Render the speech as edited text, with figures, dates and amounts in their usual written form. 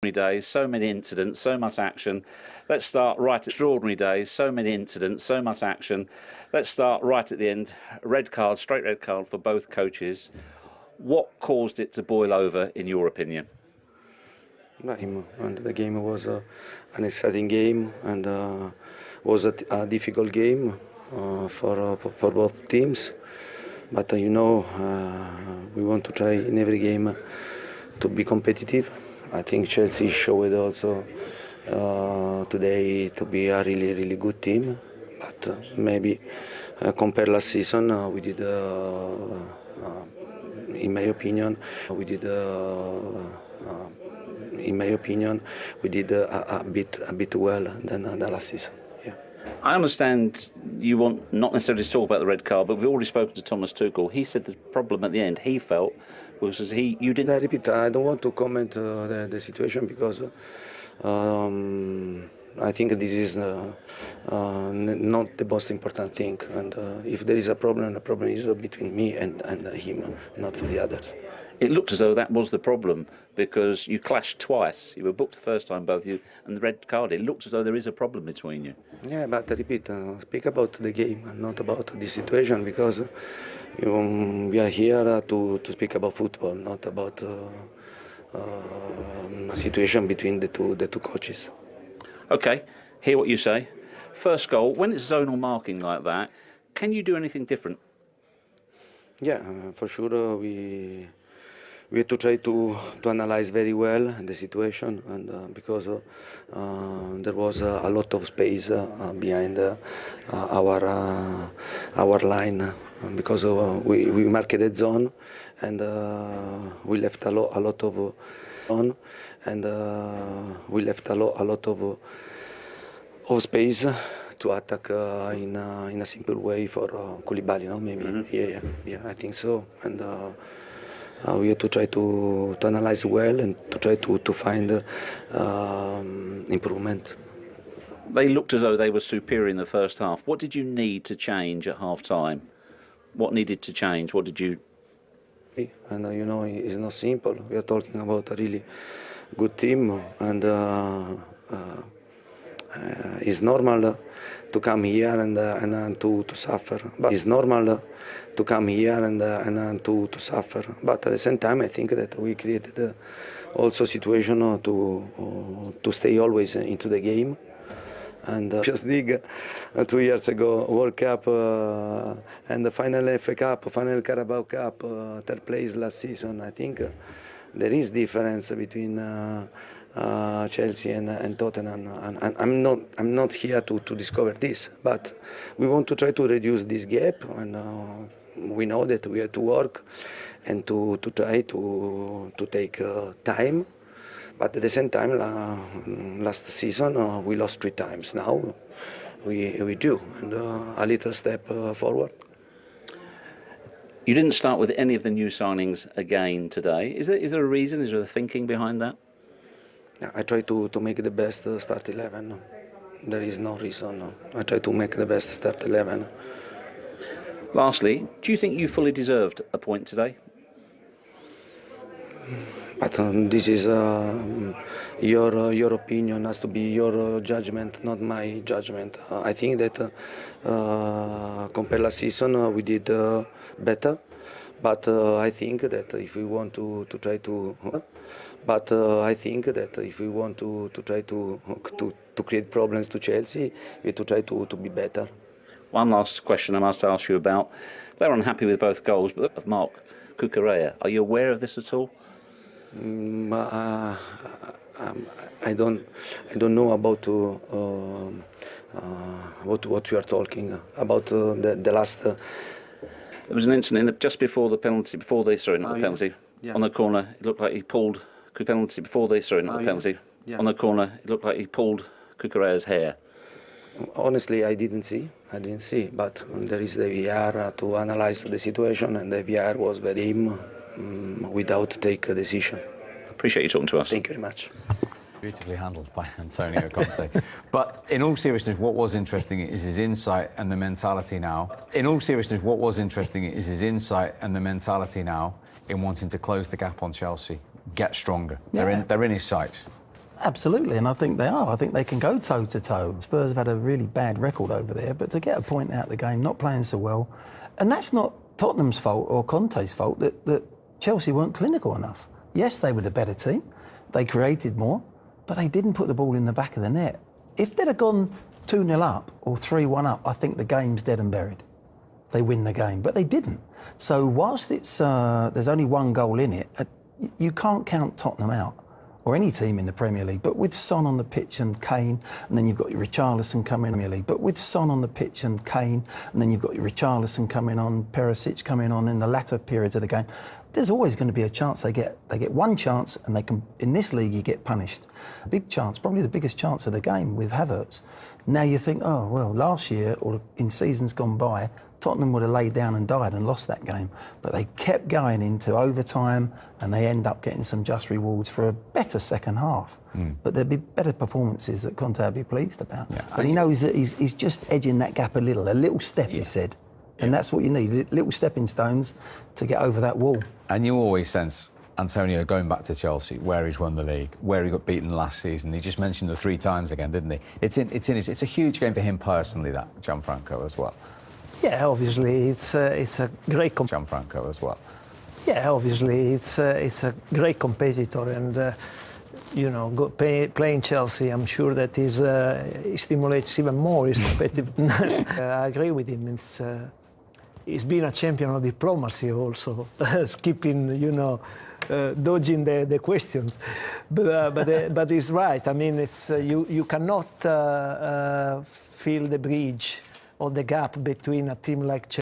Days, so many incidents, so much action. Let's start right at extraordinary days, so many incidents, so much action. Let's start right at the end. Red card, straight red card for both coaches. What caused it to boil over, in your opinion? And the game was an exciting game and was a difficult game for both teams. But we want to try in every game to be competitive. I think Chelsea showed also today to be a really good team. But maybe compared last season, we did, in my opinion, we did. A bit well than the last season. Yeah. I understand you want not necessarily to talk about the red card, but we've already spoken to Thomas Tuchel. He said the problem at the end he felt was you didn't. I repeat, I don't want to comment the situation because I think this is not the most important thing. And if there is a problem, the problem is between me and him, not for the others. It looked as though that was the problem because you clashed twice. You were booked the first time, both of you, and the red card. It looks as though there is a problem between you. Yeah, but I repeat, speak about the game, not about the situation, because we are here to speak about football, not about a situation between the two coaches. Okay, hear what you say. First goal, when it's zonal marking like that, can you do anything different? Yeah, for sure we have to try to analyze very well the situation, and because there was a lot of space behind our line, because we marked the zone, and we left a lot of on, and we left a lot of space to attack in a simple way for Koulibaly, no? Maybe. Mm-hmm. Yeah, I think so, and. We have to try to analyze well and to try to find improvement. They looked as though they were superior in the first half. What did you need to change at half-time? What needed to change? What did you... And it's not simple. We are talking about a really good team, and it's normal to come here and to suffer. But it's normal to come here and to suffer. But at the same time, I think that we created also situation to stay always into the game. And Champions League 2 years ago, World Cup, and the final FA Cup, final Carabao Cup, third place last season. I think there is difference between Chelsea and Tottenham, and I'm not here to discover this, but we want to try to reduce this gap, and we know that we have to work and to try to take time. But at the same time, last season we lost 3 times. Now we do, and a little step forward. You didn't start with any of the new signings again today. Is there a reason? Is there a thinking behind that? I try to make the best start 11. There is no reason. I try to make the best start 11. Lastly, do you think you fully deserved a point today? But this is your opinion, has to be your judgment, not my judgment. I think that compared last season we did better, but I think that if we want to try to, try to create problems to Chelsea, we have to try to be better. One last question I must ask you about. They're unhappy with both goals, but of Marc Cucurella. Are you aware of this at all? I don't know about what you are talking about. The last. There was an incident just before the penalty. On the corner, it looked like he pulled penalty before the penalty. On the corner, it looked like he pulled Cucurella's hair. Honestly, I didn't see, but there is the VAR to analyze the situation, and the VAR was very without take a decision. Appreciate you talking to us. Thank you very much. Beautifully handled by Antonio Conte. But in all seriousness, what was interesting is his insight and the mentality now. In wanting to close the gap on Chelsea, get stronger. Yeah. They're in his sights. Absolutely, and I think they are. I think they can go toe-to-toe. Spurs have had a really bad record over there, but to get a point out of the game, not playing so well, and that's not Tottenham's fault or Conte's fault that Chelsea weren't clinical enough. Yes, they were the better team. They created more, but they didn't put the ball in the back of the net. If they'd have gone 2-0 up or 3-1 up, I think the game's dead and buried. They win the game, but they didn't. So whilst it's there's only one goal in it, you can't count Tottenham out, or any team in the Premier League. But with Son on the pitch and Kane, and then you've got your Richarlison coming in the League. But with Son on the pitch and Kane, and then you've got your Richarlison coming on, Perisic coming on in the latter periods of the game, there's always going to be a chance they get one chance, and they can, in this league, you get punished. A big chance, probably the biggest chance of the game with Havertz. Now you think, oh well, last year or in seasons gone by, Tottenham would have laid down and died and lost that game, but they kept going into overtime, and they end up getting some just rewards for a better second half. But there'd be better performances that Conte would be pleased about. Yeah. But he knows that he's just edging that gap a little step, he said. And that's what you need, little stepping stones to get over that wall. And you always sense Antonio going back to Chelsea, where he's won the league, where he got beaten last season. He just mentioned the 3 times again, didn't he? It's a huge game for him personally, that Gianfranco as well. Yeah, obviously it's a great Gianfranco as well. Yeah, obviously it's a great competitor, and you know, playing Chelsea, I'm sure that it stimulates even more his competitiveness. I agree with him. He's been a champion of diplomacy also, skipping, you know, dodging the questions. But he's right. I mean, you cannot fill the bridge or the gap between a team like Chelsea